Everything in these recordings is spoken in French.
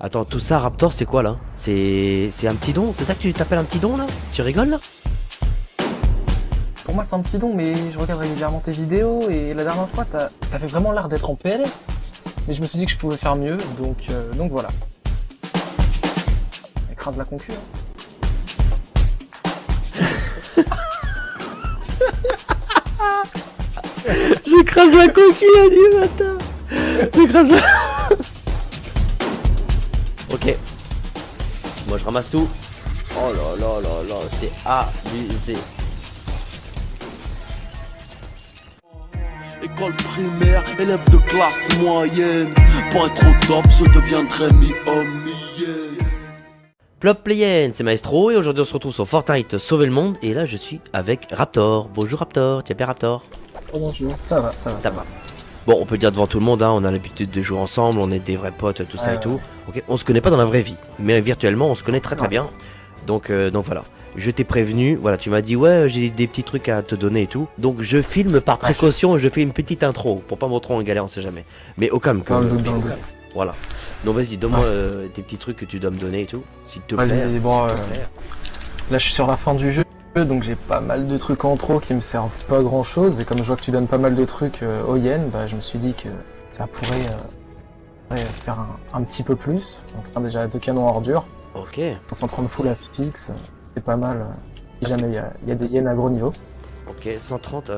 Attends, tout ça, Raptor, c'est quoi là? C'est un petit don? C'est ça que tu t'appelles un petit don là? Tu rigoles là? Pour moi, c'est un petit don, mais je regarde régulièrement tes vidéos et la dernière fois, t'avais vraiment l'air d'être en PLS. Mais je me suis dit que je pouvais faire mieux, donc voilà. Écrase la concu. Hein. J'écrase la coquille, a dit, bâtard. J'écrase la... Ok. Moi, je ramasse tout. Oh là là là là, c'est abusé. École primaire, élève de classe moyenne. Pour être au top, je deviendrai mi-homme, mi-yen. Plop Playen, c'est Maestro et aujourd'hui on se retrouve sur Fortnite Sauver le monde et là je suis avec Raptor. Bonjour Raptor, tu es bien Raptor? Oh bonjour, ça va. Ça va. Bon, on peut le dire devant tout le monde, hein, on a l'habitude de jouer ensemble, on est des vrais potes, tout ça et tout. Ok, on se connaît pas dans la vraie vie, mais virtuellement on se connaît très bien. Donc voilà. Je t'ai prévenu, voilà, tu m'as dit ouais j'ai des petits trucs à te donner et tout. Donc je filme par précaution, je fais une petite intro pour pas me retrouver en galère, on sait jamais. Mais au calme quand même. Voilà. Donc vas-y, donne-moi tes petits trucs que tu dois me donner et tout, s'il te plaît. Vas-y, bon, là je suis sur la fin du jeu, donc j'ai pas mal de trucs en trop qui me servent pas grand chose. Et comme je vois que tu donnes pas mal de trucs aux yens, bah je me suis dit que ça pourrait faire un petit peu plus. Donc déjà 2 canons ordures. Ok. 130 full à fixe, c'est pas mal. Si jamais il y a des yens à gros niveau. Ok, 130.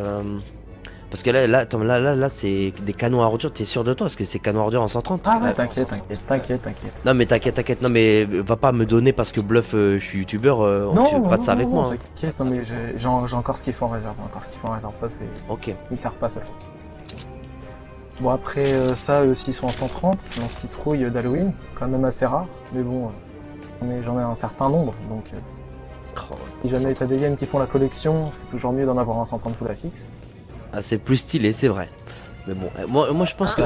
Parce que là, c'est des canons à ordures, t'es sûr de toi? Parce que c'est canons à ordures en 130. Ah ouais, t'inquiète. Non mais t'inquiète, non mais va pas me donner parce que bluff, je suis youtubeur, tu veux pas de ça avec moi. Hein. T'inquiète, non mais j'ai encore ce qu'il faut en réserve, ça c'est... Ok. Ils me servent pas seul. Bon après ça, eux aussi ils sont en 130, en citrouille d'Halloween, quand même assez rare, mais bon, j'en ai un certain nombre, donc si jamais t'as des yens qui font la collection, c'est toujours mieux d'en avoir un 130 full à fixe. Ah, c'est plus stylé, c'est vrai. Mais bon, moi je pense que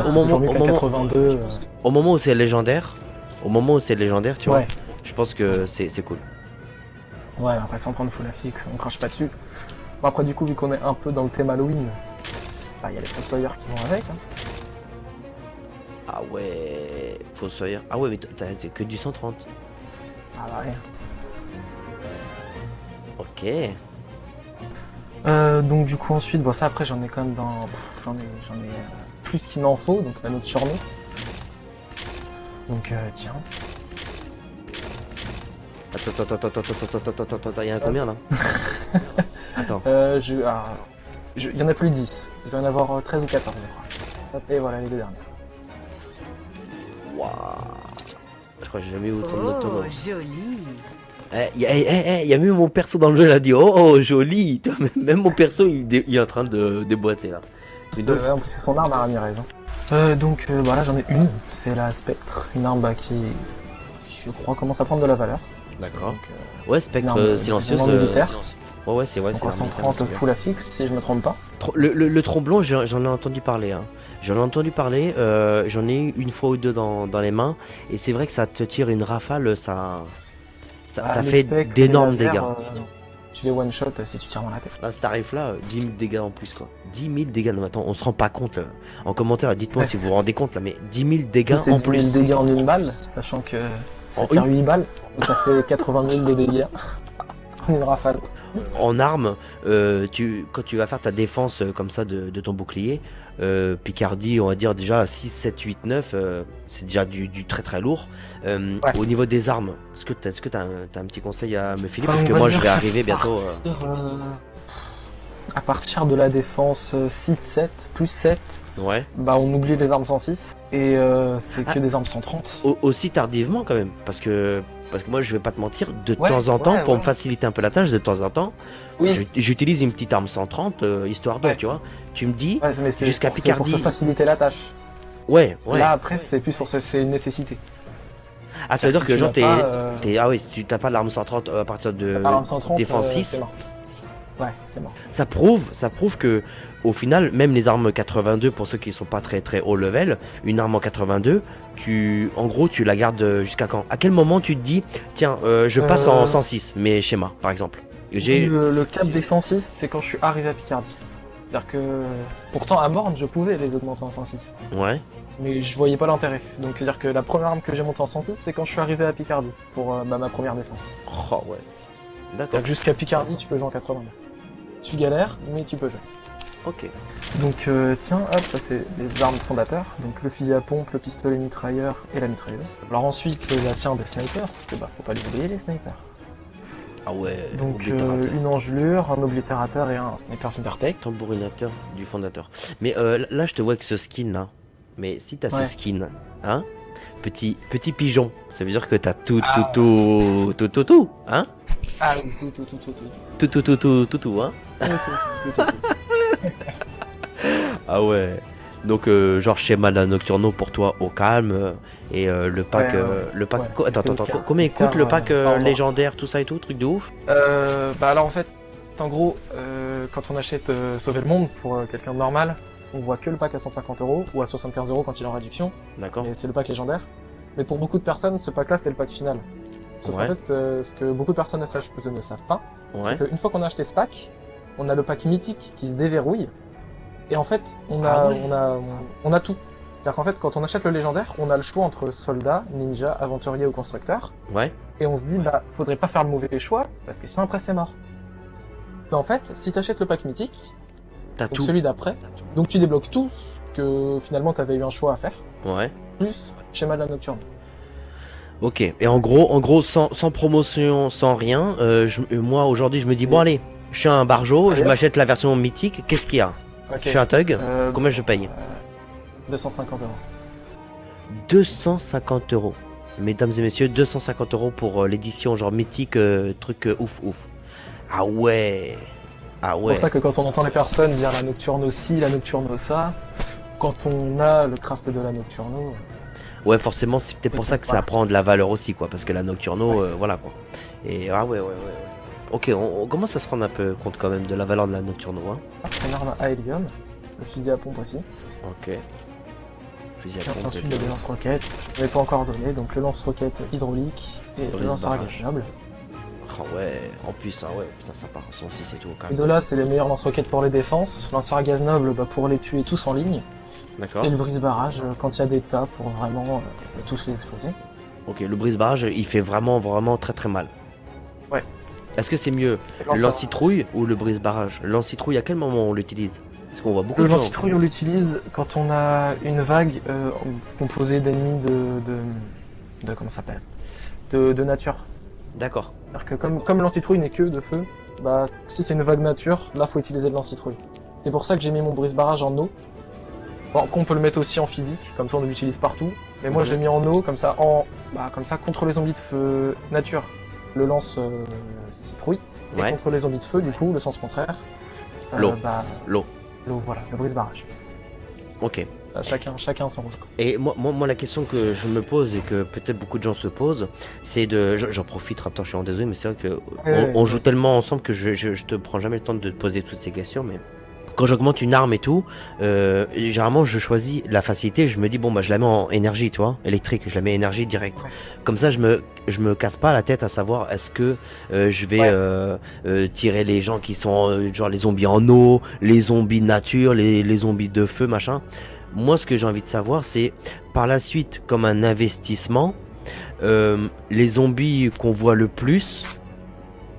au moment où c'est légendaire, tu vois, je pense que c'est cool. Ouais, après 130 full à fixe, on crache pas dessus. Bon après du coup, vu qu'on est un peu dans le thème Halloween, bah y a les fossoyeurs qui vont avec. Hein. Ah ouais, fossoyeur. Ah ouais, mais c'est que du 130. Ah bah rien. Ok. Donc du coup ensuite, bon ça après j'en ai quand même j'en ai plus qu'il n'en faut, donc un autre surnom. Donc tiens. Attends, il y en a combien là? Attends. Il y en a plus de 10, il doit y en avoir 13 ou 14 je crois. Et voilà les 2 dernières. Waouh. Je crois que j'ai jamais eu autant de motos. Oh, joli. Il y a même mon perso dans le jeu, il a dit oh joli. Même mon perso il est en train de déboîter là. En plus c'est son arme à Ramirez. Hein. Donc là j'en ai une, c'est la Spectre, une arme qui je crois commence à prendre de la valeur. D'accord. Ouais, Spectre silencieuse. Ouais c'est 130 full à fixe si je me trompe pas. Le tromblon j'en ai entendu parler. Hein. J'en ai eu une fois ou deux dans les mains et c'est vrai que ça te tire une rafale, ça fait d'énormes dégâts. Tu les one shot si tu tires dans la tête. Là, ce tarif là, 10 000 dégâts en plus quoi. 10 000 dégâts, non attends, on se rend pas compte là. En commentaire, dites-moi si vous vous rendez compte là, mais 10 000 dégâts en plus. 10 000 dégâts en une balle, sachant que ça tire 8 balles, donc ça fait 80 000 de dégâts en une rafale. En arme, quand tu vas faire ta défense comme ça de ton bouclier, Picardie, on va dire déjà 6, 7, 8, 9, c'est déjà du très très lourd. Au niveau des armes, est-ce que t'as un petit conseil à me filer? Parce que moi je vais arriver bientôt. À partir de la défense 6, 7, plus 7, ouais. Bah on oublie les armes 106 et c'est que des armes 130. Aussi tardivement quand même, parce que moi je vais pas te mentir, de temps en temps, pour me faciliter un peu la tâche, de temps en temps, j'utilise une petite arme 130 histoire de, tu vois. Tu me dis jusqu'à Picardie. Pour se faciliter la tâche. Ouais. Là après c'est plus pour c'est une nécessité. Ah ça veut dire que genre ah oui, si tu t'as pas l'arme 130 à partir de défense 6. Ouais, c'est mort. Ça prouve que au final, même les armes 82, pour ceux qui sont pas très très haut level, une arme en 82, en gros tu la gardes jusqu'à quand? À quel moment tu te dis tiens je passe en 106 mes schémas par exemple? Le cap des 106 c'est quand je suis arrivé à Picardie. C'est-à-dire que pourtant à Morne je pouvais les augmenter en 106. Ouais. mais je voyais pas l'intérêt. Donc c'est-à-dire que la première arme que j'ai montée en 106, c'est quand je suis arrivé à Picardie, pour ma première défense. Oh ouais. D'accord. C'est-à-dire que jusqu'à Picardie, tu peux jouer en 80. Tu galères, mais tu peux jouer. Ok. Donc tiens, hop, ça c'est les armes fondateurs. Donc le fusil à pompe, le pistolet mitrailleur et la mitrailleuse. Alors ensuite, bah tiens, des snipers, parce que bah faut pas les oublier les snipers. Ah ouais. Donc oblitérateur. une engelure, un oblitérateur et un sniper Fintertech. Tambourinateur du fondateur. Mais là, je te vois avec ce skin là. Mais si t'as Ouais. ce skin, hein, petit pigeon, ça veut dire que t'as tout, Ah. hein, Ah oui, tout, hein. tout. Ah ouais. Donc genre schéma de la Nocturno pour toi au calme et le pack Ouais, le pack ouais. attends C'est Oscar. combien Oscar, coûte le pack pardon. légendaire tout ça et tout truc de ouf? Bah alors en fait, en gros, quand on achète Sauver le Monde pour quelqu'un de normal, on voit que le pack à 150 € ou à 75 € quand il est en réduction, D'accord. et c'est le pack légendaire. Mais pour beaucoup de personnes, ce pack là c'est le pack final. Sauf Ouais. qu'en fait, ce que beaucoup de personnes ne savent pas, Ouais. c'est qu'une fois qu'on a acheté ce pack, on a le pack mythique qui se déverrouille, et en fait, on a, Ah ouais. on a tout. C'est-à-dire qu'en fait, quand on achète le légendaire, on a le choix entre soldat, ninja, aventurier ou constructeur, Ouais. et on se dit, bah, faudrait pas faire le mauvais choix, parce que sinon après c'est mort. Mais en fait, si t'achètes le pack mythique, T'as donc tout. celui d'après, donc tu débloques tout ce que finalement t'avais eu un choix à faire, Ouais. plus schéma de la nocturne. Ok. Et en gros sans promotion, sans rien, moi aujourd'hui je me dis bon allez, je suis un barjo, je Allez. m'achète la version mythique. Qu'est-ce qu'il y a? Ok. Je suis un thug. Euh, Combien je paye? 250 €. 250 €. Mesdames et messieurs, 250 € pour l'édition genre mythique, truc ouf. Ah ouais. Ah C'est ouais. pour ça que quand on entend les personnes dire la nocturne ci, la nocturne ça, quand on a le craft de la nocturno, Ouais, forcément, c'est peut-être pour ça que ça Voilà. prend de la valeur aussi, quoi. Parce que la Nocturno, Ouais. voilà, quoi. Et ah ouais. Ok, on commence à se rendre un peu compte quand même de la valeur de la Nocturno, hein. une arme à hélium, le fusil à pompe aussi, Ok. Fusil à et pompe. ensuite il y a des lance-roquettes, je ne l'ai pas encore donné, donc le lance-roquette hydraulique et le Brise lanceur à barrage. gaz noble. Ah ouais, en plus, ah ouais, putain, ça part à 106 et tout, quand Les même. deux là, c'est les meilleurs lance-roquettes pour les défenses, lanceur à gaz noble bah, pour les tuer tous en ligne, D'accord. et le brise-barrage quand il y a des tas pour vraiment tous les exploser. Ok, le brise-barrage, il fait vraiment très mal. Ouais. Est-ce que c'est mieux Et le lanceur- lance-citrouille ou le brise-barrage? Le lance-citrouille, à quel moment on l'utilise? Parce qu'on voit beaucoup Le de gens. lance-citrouille, on l'utilise quand on a une vague composée d'ennemis de comment ça s'appelle, de nature. D'accord. C'est-à-dire que comme le lance-citrouille n'est que de feu, bah si c'est une vague nature, là faut utiliser le lance-citrouille. C'est pour ça que j'ai mis mon brise-barrage en eau. Bon, qu'on peut le mettre aussi en physique, comme ça on l'utilise partout. Mais moi Mhm. je l'ai mis en eau, comme ça contre les zombies de feu nature, le lance-citrouille. Et Ouais. contre les zombies de feu, du coup, le sens contraire. L'eau. Bah, L'eau. l'eau, voilà, le brise-barrage. Ok. Chacun son rôle. Et moi, la question que je me pose et que peut-être beaucoup de gens se posent, c'est de. J'en profite, Raptor, je suis en désolé, mais c'est vrai que Ouais, on joue ouais. tellement ensemble que je te prends jamais le temps de te poser toutes ces questions, mais. Quand j'augmente une arme et tout, généralement je choisis la facilité, je me dis bon bah je la mets en énergie, tu vois, électrique, je la mets énergie directe. Ouais. Comme ça je me casse pas la tête à savoir est-ce que je vais tirer les gens qui sont genre les zombies en eau, les zombies de nature, les zombies de feu, machin. Moi ce que j'ai envie de savoir c'est par la suite comme un investissement, les zombies qu'on voit le plus,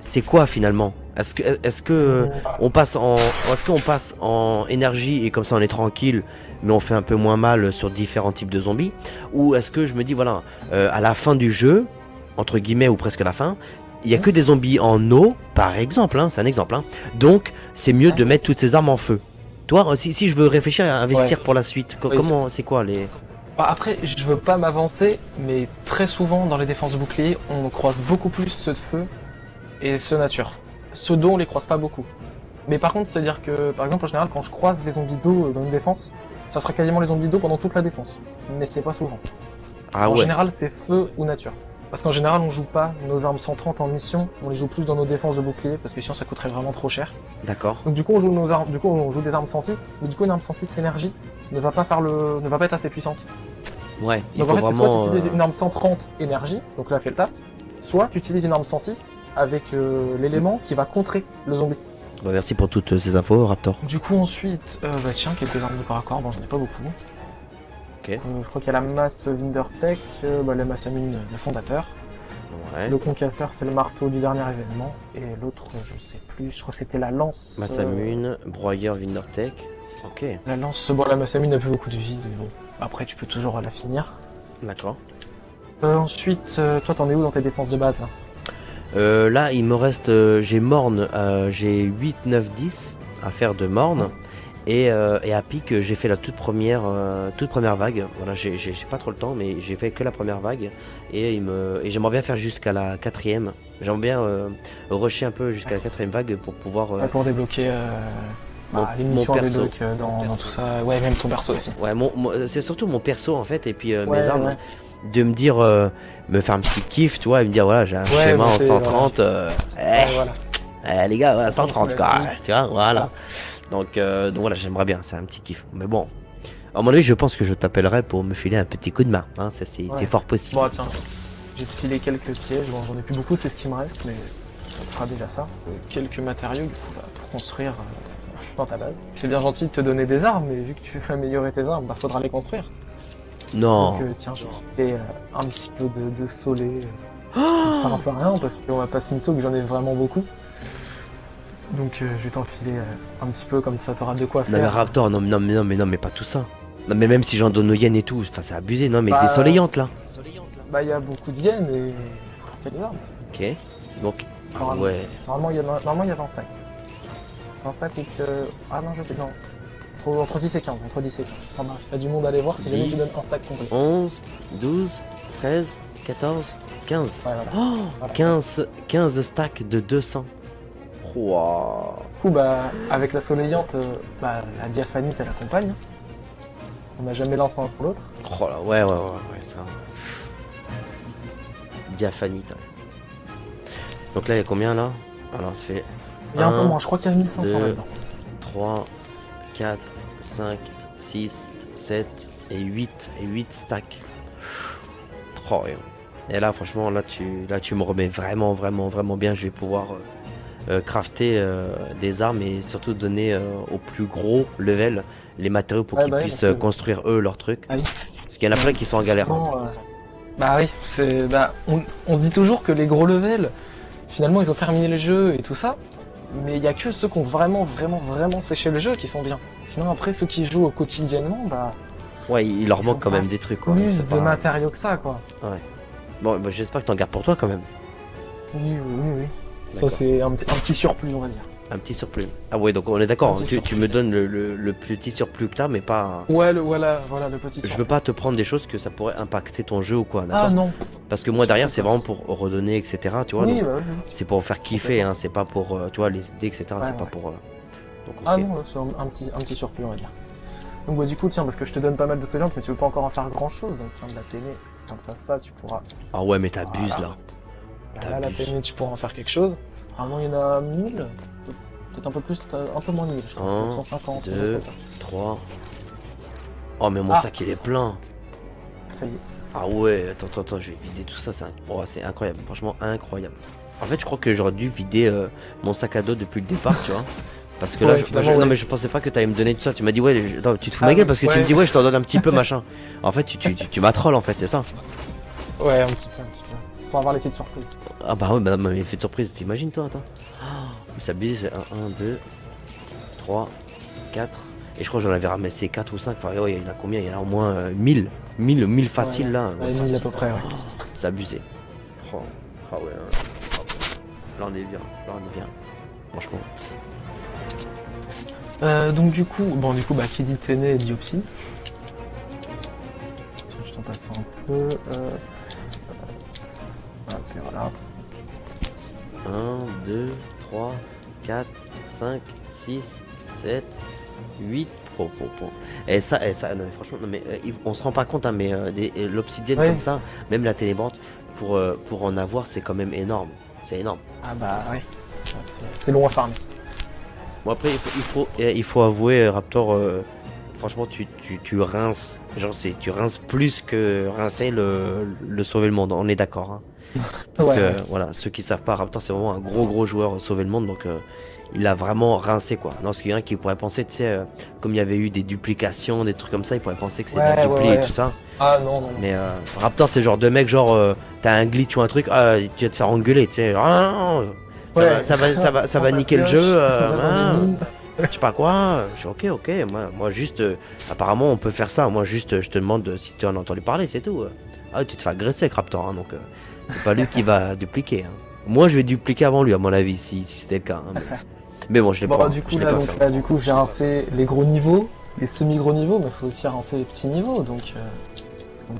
c'est quoi finalement? Est-ce que on passe en énergie et comme ça on est tranquille, mais on fait un peu moins mal sur différents types de zombies? Ou est-ce que je me dis voilà, à la fin du jeu, entre guillemets ou presque la fin, il y a que des zombies en eau, par exemple, hein, c'est un exemple, hein, donc c'est mieux de mettre toutes ces armes en feu. Toi, si je veux réfléchir à investir pour la suite, Oui. comment, c'est quoi les... Bah, après, je veux pas m'avancer, mais très souvent dans les défenses boucliers, on croise beaucoup plus ceux de feu et ceux nature. Ceux d'eau, on les croise pas beaucoup. Mais par contre, c'est-à-dire que, par exemple, en général, quand je croise les zombies d'eau dans une défense, ça sera quasiment les zombies d'eau pendant toute la défense. Mais c'est pas souvent. Ah En ouais, général, c'est feu ou nature. Parce qu'en général, on joue pas nos armes 130 en mission, on les joue plus dans nos défenses de bouclier, parce que sinon ça coûterait vraiment trop cher. d'accord. Donc du coup, on joue nos armes, on joue des armes 106, mais du coup, une arme 106 énergie ne va pas être assez puissante. Ouais, il Donc faut en fait, c'est soit vraiment... tu utilises une arme 130 énergie, donc là fait le taf, soit tu utilises une arme 106 avec l'élément qui va contrer le zombie. Bah, merci pour toutes ces infos, Raptor. Du coup ensuite, bah tiens, quelques armes de corps à corps, bon j'en ai pas beaucoup. Ok. Je crois qu'il y a la masse Windertech, la Masamune, le fondateur. Ouais. Le concasseur, c'est le marteau du dernier événement. Et l'autre, je sais plus, je crois que c'était la lance. Masamune, broyeur Windertech. Ok. La lance, bon, la Masamune a plus beaucoup de vie, mais bon. Après, tu peux toujours la finir. D'accord. Ensuite, toi, t'en es où dans tes défenses de base là? Là, il me reste. J'ai Morne, j'ai 8, 9, 10 à faire de Morne. Et à pic, j'ai fait la toute première vague. Voilà, j'ai pas trop le temps, mais j'ai fait que la première vague. Et j'aimerais bien faire jusqu'à la 4ème. J'aimerais bien rusher un peu jusqu'à la 4ème vague pour pouvoir. Pour débloquer les missions à débloquer dans tout ça. Ouais, même ton perso aussi. Ouais, c'est surtout mon perso en fait, et puis Ouais, mes armes. ouais. De me dire, me faire un petit kiff, tu vois, et me dire, voilà, j'ai un schéma en 130. Voilà. Les gars, voilà, 130 quoi. Ouais. Tu vois, voilà. Donc voilà, j'aimerais bien, c'est un petit kiff. Mais bon, à mon avis, je pense que je t'appellerai pour me filer un petit coup de main. Hein, ça, c'est fort possible. Bon, tiens, j'ai filé quelques pièges. Bon, j'en ai plus beaucoup, c'est ce qui me reste, mais ça fera déjà ça. Quelques matériaux, du coup, pour construire dans ta base. C'est bien gentil de te donner des armes, mais vu que tu veux améliorer tes armes, faudra les construire. Non. Donc, tiens, je vais te filer un petit peu de soleil. Ça sert un peu à rien, parce qu'on va pas se mytho que j'en ai vraiment beaucoup. Donc je vais t'enfiler un petit peu comme ça, t'auras de quoi faire. Non mais Raptor, non mais pas tout ça. Non mais même si j'en donne aux yens et tout, enfin c'est abusé, non mais des soleillantes là. Bah il y a beaucoup de yens et faut porter les armes. Ok, donc Normalement, ouais. Normalement il y a 20 stacks. 20 stacks ou que... Ah non je sais, non. Entre 10 et 15, entre 10 et 15. Enfin, il y a du monde à aller voir si jamais tu donnes un stack complet. 11, 12, 13, 14, 15. Ouais, voilà. Oh, Voilà. 15 stacks de 200. Wow. Du coup bah avec la soleillante, la diaphanite elle accompagne. On n'a jamais lancé un pour l'autre. Oh là, ouais, ça. Diaphanite. Donc là, il y a combien là? Alors, ça fait. Il y a un peu moins, je crois qu'il y a 1500 là-dedans. 3, 4, 5, 6, 7 et 8. Et 8 stacks. Oh, et là, franchement, là, tu me remets vraiment bien. Je vais pouvoir crafter des armes et surtout donner au plus gros level les matériaux pour qu'ils puissent construire eux leurs trucs. Ah oui. Parce qu'il y en a plein qui sont en galère. Bah oui, on se dit toujours que les gros levels, finalement ils ont terminé le jeu et tout ça, mais il y a que ceux qui ont vraiment séché le jeu qui sont bien. Sinon après ceux qui jouent quotidiennement, ouais, il leur manque quand même des trucs quoi. Plus de matériaux que ça quoi. Ouais. Bon, bah, j'espère que t'en gardes pour toi quand même. Oui. Ça c'est un petit surplus on va dire. Un petit surplus. Ah ouais, donc on est d'accord, tu me donnes le petit surplus que t'as, mais pas... Ouais, voilà le petit surplus. Je veux pas te prendre des choses que ça pourrait impacter ton jeu ou quoi, d'accord? Ah non. Parce que moi derrière c'est vraiment pour redonner, etc. Tu vois, oui, donc, oui. C'est pour faire kiffer, hein, c'est pas pour, tu vois, les idées, etc. C'est pas pour... Donc, okay. Ah non, c'est un petit surplus on va dire. Donc bah du coup tiens, parce que je te donne pas mal de soleillantes, mais tu veux pas encore en faire grand chose, donc tiens de la télé, comme ça tu pourras... Ah ouais, mais t'abuses là. Là, la télé, tu pourras en faire quelque chose. Vraiment, il y en a 1000. Peut-être un peu plus, un peu moins de 1000, je crois. 150, 2, 3. Oh, mais mon sac il est plein. Ça y est. Ah ouais, attends, je vais vider tout ça. C'est incroyable, franchement incroyable. En fait, je crois que j'aurais dû vider mon sac à dos depuis le départ, tu vois. Parce que là, non, mais je pensais pas que t'allais me donner tout ça. Tu m'as dit, ouais, attends, tu te fous ma gueule parce que tu me dis, ouais, je t'en donne un petit peu, machin. En fait, tu m'as troll, en fait, c'est ça. Ouais, un petit peu. Pour avoir l'effet de surprise. Ah bah ouais, madame, l'effet de surprise, t'imagines toi, attends. Mais c'est abusé, c'est 1, 2, 3, 4. Et je crois que j'en avais ramassé 4 ou 5. Enfin, ouais, il y en a combien? Il y en a au moins 1000 facile là. Ouais, 1000 à peu près, ouais. C'est abusé. Oh, ah ouais. Là on est bien. Franchement. Donc du coup, qui dit Téné dit Opsi. Tiens, je t'en passe un peu. Voilà. 1, 2, 3, 4, 5, 6, 7, 8. Et ça, non mais franchement, on se rend pas compte, hein, mais l'obsidienne comme ça, même la télébrante, pour en avoir, c'est quand même énorme. C'est énorme. Ah bah ouais. C'est long à farmer. Bon après, il faut avouer, Raptor, franchement, tu rinces. Genre, tu rinces plus que rincer le sauver le monde. On est d'accord. Hein. Parce Ouais, que ouais. voilà, ceux qui savent pas, Raptor c'est vraiment un gros joueur sauver le monde, donc il a vraiment rincé quoi. Non, parce qu'il y en a qui pourraient penser, tu sais, comme il y avait eu des duplications, des trucs comme ça, ils pourraient penser que c'est de la Ouais, ouais, dupli et ouais. tout ça. Ah non, non, non. Mais Raptor c'est le genre de mec, genre t'as un glitch ou un truc, ah, tu vas te faire engueuler, tu sais. Ah, non, ça Ouais. va, ça va Prends ta niquer le pioche, jeu. va dans les mines. Je sais pas quoi. Je suis ok. Moi juste, apparemment on peut faire ça. Moi juste, je te demande si tu en as entendu parler, c'est tout. Ah, tu te fais agresser avec Raptor, hein, donc c'est pas lui qui va dupliquer. Hein. Moi je vais dupliquer avant lui, à mon avis, si c'était le cas. Hein, mais bon, je l'ai Bon, pas. du coup, je l'ai là, pas donc, fait. là, du coup, j'ai rincé les gros niveaux, les semi-gros niveaux, mais il faut aussi rincer les petits niveaux, donc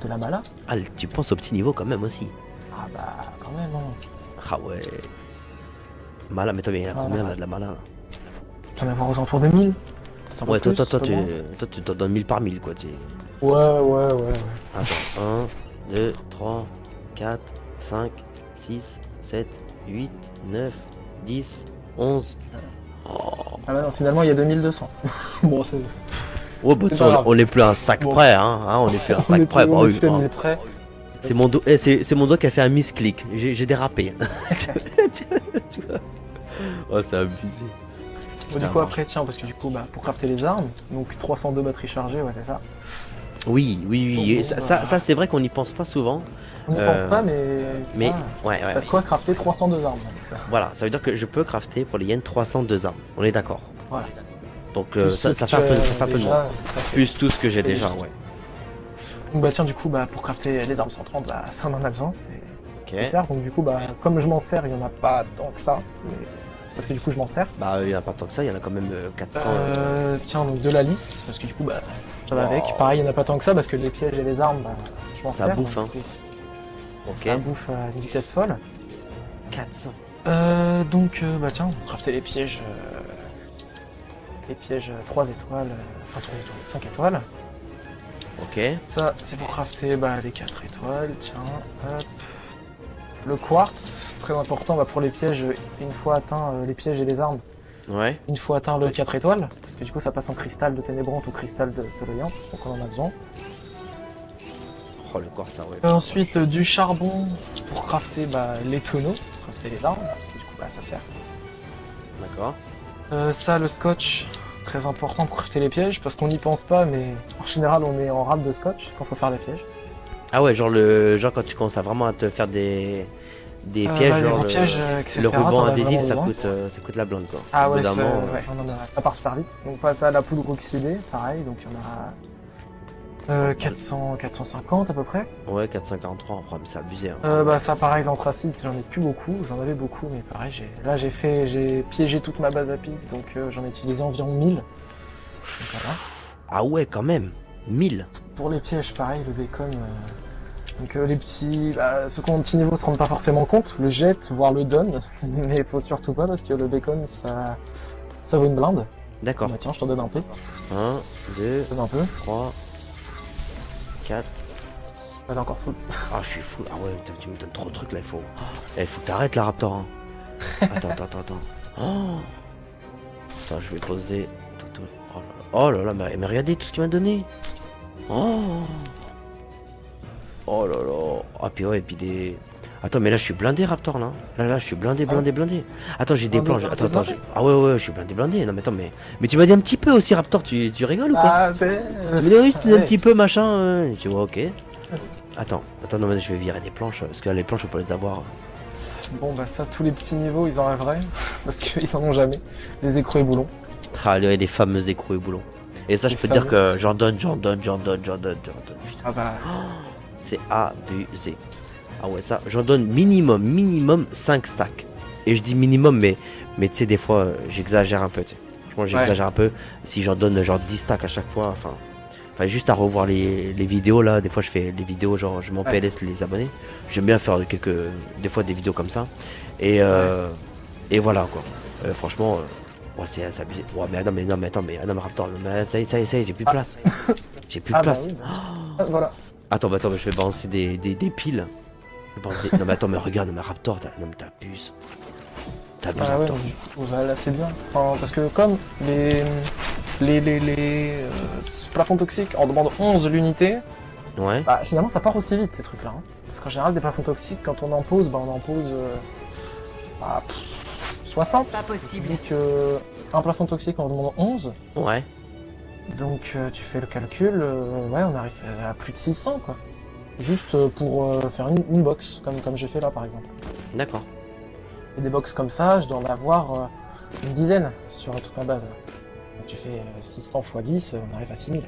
de la mala. Ah, tu penses au petit niveau quand même aussi. Ah bah, quand même, hein. Ah ouais. Mala, mais toi, mais il y en a Ah, combien ouais. là, de la mala? J'en ai avoir aux alentours de 1000. Peut-être un peu Ouais, toi, plus, toi, pas moins. tu t'en donnes 1000 par 1000 quoi. Ouais. Attends, 1, 2, 3, 4, 5, 6, 7, 8, 9, 10, 11. Oh, Ah bah non, finalement, il y a 2200. Bon, c'est... oh bah, C'est toi, pas grave. on est plus à un stack Bon. près, hein, on est plus à un On stack est près. plus- Bah on est oui, plus à hein. 1000 près. C'est mon, c'est mon doigt qui a fait un misclick. J'ai dérapé. Tu vois. Oh, c'est abusé. Bon, du Ça coup, marche. après, tiens, parce que du coup, bah, pour crafter les armes, donc 302 batteries chargées, ouais, c'est ça. Oui. Et Bon, ça, bah. c'est vrai qu'on n'y pense pas souvent. On n'y Euh, pense pas, Mais, ah, ouais. t'as de quoi crafter 302 armes avec ça. Voilà, ça veut dire que je peux crafter pour les yens 302 armes. On est d'accord. Voilà. Donc Plus ça, ce ça que fait un peu, tu ça fait as un peu de déjà, moins. ça fait- Plus tout ce que j'ai déjà, ouais. Donc bah tiens, du coup, bah, pour crafter les armes 130, bah, ça on en a besoin, c'est Ok. nécessaire. Donc du coup, bah, comme je m'en sers, il y en a pas tant que ça. Mais... Parce que du coup, je m'en sers. Bah, il n'y en a pas tant que ça, il y en a quand même 400. Tiens, donc de la lisse, parce que du coup, bah, ça va Wow. avec. Pareil, il n'y en a pas tant que ça, parce que les pièges et les armes, bah, je m'en Ça sers. bouffe, donc, hein. du coup, Ok. Ça bouffe à une vitesse folle. 400. Donc, bah tiens, on va crafter les pièges. Les pièges 3 étoiles, enfin 3 étoiles, 5 étoiles. Ok. Ça, c'est pour crafter bah, les 4 étoiles. Tiens, hop. Le quartz, très important bah, pour les pièges, une fois atteint les pièges et les armes, Ouais. une fois atteint le 4 étoiles, parce que du coup ça passe en cristal de ténébrante ou cristal de soleillante, donc on en a besoin. Oh, le corps, ça, ouais. Ensuite, du charbon pour crafter bah, les tonneaux, pour crafter les armes, parce que du coup bah, ça sert. D'accord. Ça, le scotch, très important pour crafter les pièges, parce qu'on n'y pense pas, mais en général on est en rate de scotch quand faut faire les pièges. Ah ouais, genre quand tu commences à vraiment à te faire des pièges, Les genre gros pièges, etc. le ruban t'en as adhésif, vraiment besoin. ça coûte la blinde quoi. Ah Au bout ouais, d'un moment, ouais, on en a, ça part super vite. Donc pas ça, la poudre oxydée, pareil, donc il y en a 450 à peu près. ouais, 453, oh, mais c'est abusé. Hein. Bah ça pareil, l'anthracite, j'en ai plus beaucoup, j'en avais beaucoup, mais pareil, j'ai piégé toute ma base à pic, donc j'en ai utilisé environ 1000. Donc, voilà. Ah ouais, quand même. 1000. Pour les pièges, pareil, le bacon. Donc les petits, ceux qui ont un petit niveau se rendent pas forcément compte, le jettent, voire le donnent, mais il faut surtout pas parce que le bacon ça vaut une blinde. D'accord. Bah tiens, je t'en donne un peu. 1, 2, Je te donne un peu. 3, 4. Ah, t'es encore full. Ah, je suis fou. Ah ouais, putain, tu me donnes trop de trucs là, il faut que t'arrêtes la Raptor. Hein. Attends. Oh. Attends, je vais poser. Attends. Oh là là, mais regardez tout ce qu'il m'a donné. Oh là là. Ah, puis ouais, et puis des. Attends, mais là je suis blindé Raptor là. Là je suis blindé. Attends, j'ai des Blindé, planches. blindé, Attends. Ah ouais, je suis blindé. Non, mais attends, mais tu m'as dit un petit peu aussi Raptor, tu rigoles ou quoi? Ah, t'es... Tu m'as dit oui, un ouais. petit peu machin. Tu vois, ok. Attends, non, mais je vais virer des planches parce que là, les planches on peut les avoir. Bon bah ça, tous les petits niveaux, ils en rêveraient, parce qu'ils en ont jamais. Les écrous et boulons. Les fameux écrous et boulons. Et ça, je Les peux te dire fameux. que j'en donne. Putain, Ah bah... c'est abusé. Ah ouais, ça, j'en donne minimum 5 stacks. Et je dis minimum, mais tu sais, des fois, j'exagère un peu. Tu sais. Franchement, j'exagère un peu. Si j'en donne genre 10 stacks à chaque fois, enfin, juste à revoir les vidéos là. Des fois, je fais des vidéos, genre, je m'en Ouais. PLS les abonnés. J'aime bien faire des fois des vidéos comme ça. Et voilà quoi. Franchement, ouais, c'est abusé. Ouais, mais attends, mais Raptor, mais ça y est, j'ai plus de place. J'ai plus de Ah bah place. oui, bah. Voilà. Attends, je vais balancer des piles. Non mais attends, mais regarde, mais Raptor, t'abuses. T'abuses, Ah ouais, Raptor. mais du coup, bah, là c'est bien. Enfin, parce que comme les plafonds toxiques en demandent 11 l'unité, Ouais. bah finalement ça part aussi vite ces trucs-là. Hein. Parce qu'en général, des plafonds toxiques, quand on en pose, on en pose 60. Pas possible. Donc un plafond toxique, on en demande 11. Ouais. Donc tu fais le calcul, ouais, on arrive à plus de 600 quoi. Juste pour faire une box, comme j'ai fait là par exemple. D'accord. Et des box comme ça, je dois en avoir une dizaine sur toute ma base. Donc tu fais 600 x 10, on arrive à 6000.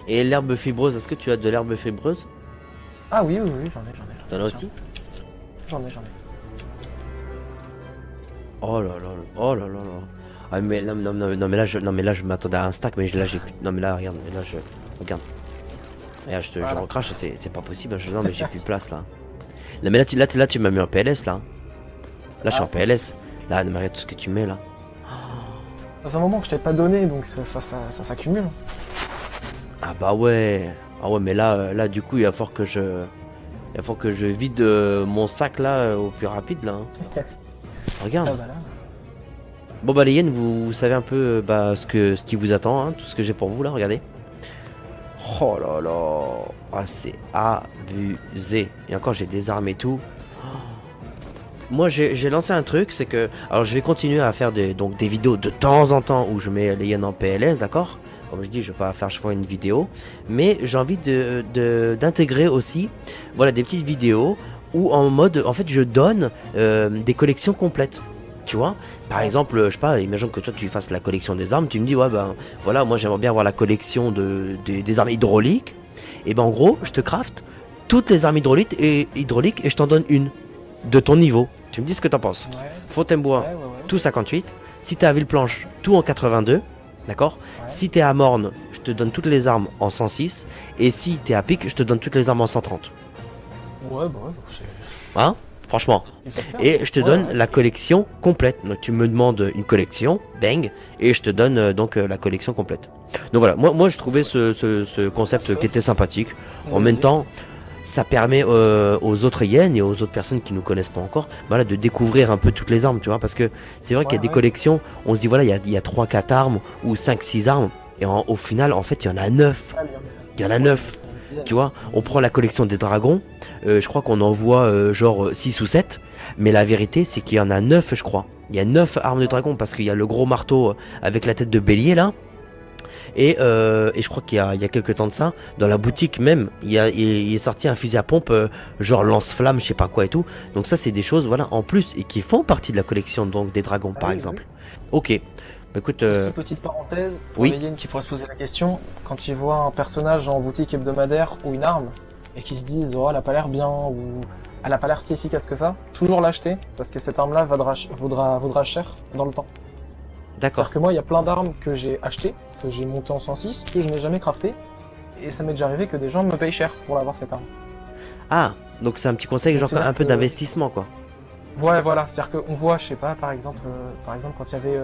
Et l'herbe fibreuse, est-ce que tu as de l'herbe fibreuse? Ah oui, j'en ai. T'en as aussi? J'en ai. Oh là là là, oh là là là. Ah mais non mais là je m'attendais à un stack, mais là j'ai plus. Non mais là regarde, regarde. Regarde, je Voilà. recrache, c'est pas possible. Non mais j'ai plus de place là. Non mais là tu m'as mis en PLS là. Là je suis en PLS. Là non mais regarde tout ce que tu mets là. Dans un moment que je t'avais pas donné, donc ça s'accumule. Ah bah ouais. Ah ouais mais là du coup il va falloir que je vide mon sac là au plus rapide là. Hein. Regarde. Ah bah là. Bon bah les hyènes, vous savez un peu ce qui vous attend, hein, tout ce que j'ai pour vous là, regardez. Oh là là. Ah c'est abusé. Et encore j'ai des armes et tout. Moi j'ai lancé un truc, c'est que... Alors je vais continuer à faire des vidéos de temps en temps où je mets les hyènes en PLS, d'accord? Comme je dis, je vais pas faire chaque fois une vidéo. Mais j'ai envie d'intégrer aussi, voilà, des petites vidéos où en mode, en fait je donne des collections complètes. Tu vois, par exemple, je sais pas, imagine que toi tu fasses la collection des armes, tu me dis ouais ben voilà, moi j'aimerais bien avoir la collection des armes hydrauliques. Et ben en gros, je te craft toutes les armes hydrauliques et je t'en donne une de ton niveau. Tu me dis ce que t'en penses. Ouais. Fontainebleau, Ouais. tout 58. Si t'es à Villeplanche, tout en 82. D'accord. Ouais. Si t'es à Morne, je te donne toutes les armes en 106. Et si t'es à Pic, je te donne toutes les armes en 130. Ouais, c'est... Hein? Franchement. Et je te donne la collection complète. Donc tu me demandes une collection, bang, et je te donne donc la collection complète. Donc voilà, moi je trouvais ce concept qui était sympathique. En même temps, ça permet aux autres hyènes et aux autres personnes qui nous connaissent pas encore, voilà, de découvrir un peu toutes les armes, tu vois, parce que c'est vrai qu'il y a des collections, on se dit voilà, il y a 3-4 armes ou 5-6 armes, et au final, en fait, il y en a 9. Il y en a 9. Tu vois, on prend la collection des dragons, je crois qu'on en voit genre 6 ou 7, mais la vérité c'est qu'il y en a 9 je crois. Il y a 9 armes de dragon parce qu'il y a le gros marteau avec la tête de bélier là. Et je crois qu'il y a quelques temps de ça, dans la boutique même, il est sorti un fusil à pompe genre lance-flamme, je sais pas quoi et tout. Donc ça c'est des choses voilà en plus et qui font partie de la collection donc des dragons par exemple. Ok. Bah, écoute, Aussi, petite parenthèse, pour oui. les hyènes qui pourraient se poser la question, quand ils voient un personnage en boutique hebdomadaire ou une arme, et qu'ils se disent oh elle a pas l'air bien, ou elle a pas l'air si efficace que ça, toujours l'acheter, parce que cette arme là vaudra cher dans le temps. d'accord. C'est-à-dire que moi il y a plein d'armes que j'ai achetées, que j'ai montées en 106, que je n'ai jamais crafté, et ça m'est déjà arrivé que des gens me payent cher pour l'avoir cette arme. Ah, donc c'est un petit conseil genre C'est-à-dire un peu que- d'investissement quoi. Ouais voilà, c'est-à-dire qu'on voit, je sais pas, par exemple quand il y avait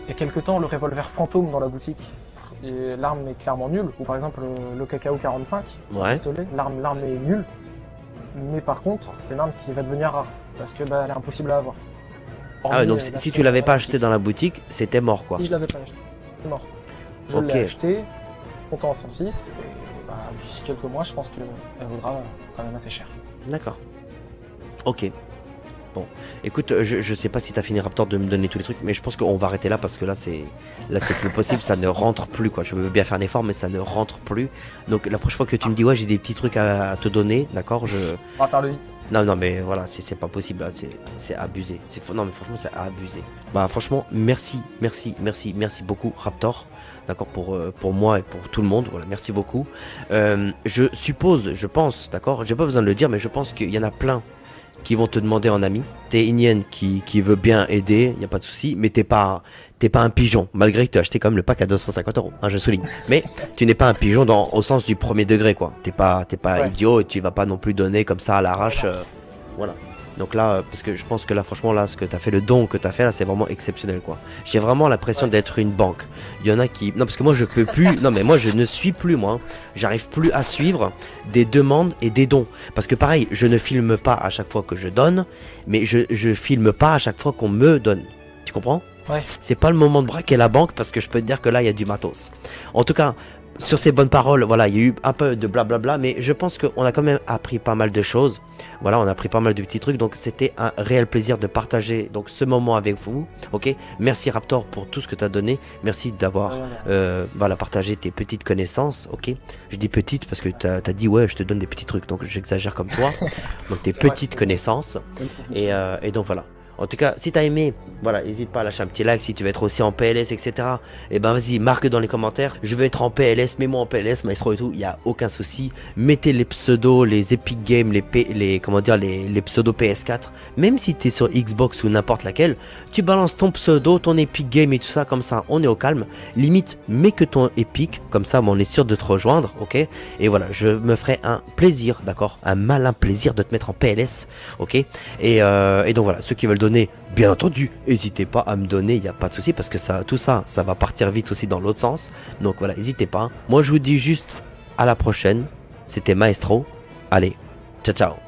il y a quelques temps le revolver fantôme dans la boutique, et l'arme est clairement nulle, ou par exemple le cacao 45, c'est un Ouais. pistolet, l'arme est nulle, mais par contre c'est une arme qui va devenir rare, parce que elle est impossible à avoir. Ah ouais, Hormis, donc la si pièce tu l'avais dans pas la acheté dans la boutique, c'était mort quoi. boutique. Si je l'avais pas acheté, c'est mort. Je Ok. l'ai acheté, comptant en 106, et d'ici quelques mois je pense qu'elle vaudra quand même assez cher. D'accord. Ok. Bon, écoute, je sais pas si t'as fini Raptor de me donner tous les trucs, mais je pense qu'on va arrêter là parce que là c'est plus possible, ça ne rentre plus quoi. Je veux bien faire un effort, mais ça ne rentre plus. Donc la prochaine fois que tu me dis ouais j'ai des petits trucs à te donner, d'accord, On va faire le lit. non mais voilà, c'est pas possible là, c'est abusé. Non mais franchement c'est abusé. Bah franchement merci beaucoup Raptor. D'accord, pour moi et pour tout le monde, voilà, merci beaucoup. Je suppose, je pense, d'accord, j'ai pas besoin de le dire, mais je pense qu'il y en a plein qui vont te demander en ami. T'es une hyène qui veut bien aider, y a pas de souci, mais t'es pas un pigeon, malgré que tu as acheté quand même le pack à 250 €, hein, je souligne. Mais tu n'es pas un pigeon au sens du premier degré, quoi. T'es pas Ouais. idiot et tu vas pas non plus donner comme ça à l'arrache. Voilà. Donc là, parce que je pense que là, franchement, là, ce que t'as fait, le don que t'as fait là, c'est vraiment exceptionnel, quoi. J'ai vraiment l'impression d'être une banque. Il y en a qui, non, parce que moi, je peux plus. Non, mais moi, je ne suis plus, moi. J'arrive plus à suivre des demandes et des dons. Parce que pareil, je ne filme pas à chaque fois que je donne, mais je filme pas à chaque fois qu'on me donne. Tu comprends? Ouais. C'est pas le moment de braquer la banque parce que je peux te dire que là, il y a du matos. En tout cas, sur ces bonnes paroles, voilà, il y a eu un peu de blablabla, mais je pense qu'on a quand même appris pas mal de choses. Voilà, on a appris pas mal de petits trucs, donc c'était un réel plaisir de partager donc ce moment avec vous. Ok, merci Raptor pour tout ce que tu as donné. Merci d'avoir voilà, partagé tes petites connaissances. Ok, je dis petites parce que tu as dit ouais, je te donne des petits trucs, donc j'exagère comme toi. Donc tes petites connaissances. Et donc voilà. En tout cas, si t'as aimé, voilà, n'hésite pas à lâcher un petit like. Si tu veux être aussi en PLS, etc. Et ben vas-y, marque dans les commentaires. Je veux être en PLS, mets-moi en PLS, Maestro et tout. Il y a aucun souci. Mettez les pseudos, les Epic Games, comment dire, les pseudos PS4. Même si t'es sur Xbox ou n'importe laquelle, tu balances ton pseudo, ton Epic Game et tout ça, comme ça, on est au calme. Limite, mets que ton Epic, comme ça, on est sûr de te rejoindre, ok. Et voilà, je me ferai un plaisir, d'accord, un malin plaisir de te mettre en PLS, ok. Et donc voilà, ceux qui veulent donner, bien entendu, n'hésitez pas à me donner, il n'y a pas de souci parce que ça, tout ça, ça va partir vite aussi dans l'autre sens. Donc voilà, n'hésitez pas. Moi, je vous dis juste à la prochaine. C'était Maestro. Allez, ciao ciao.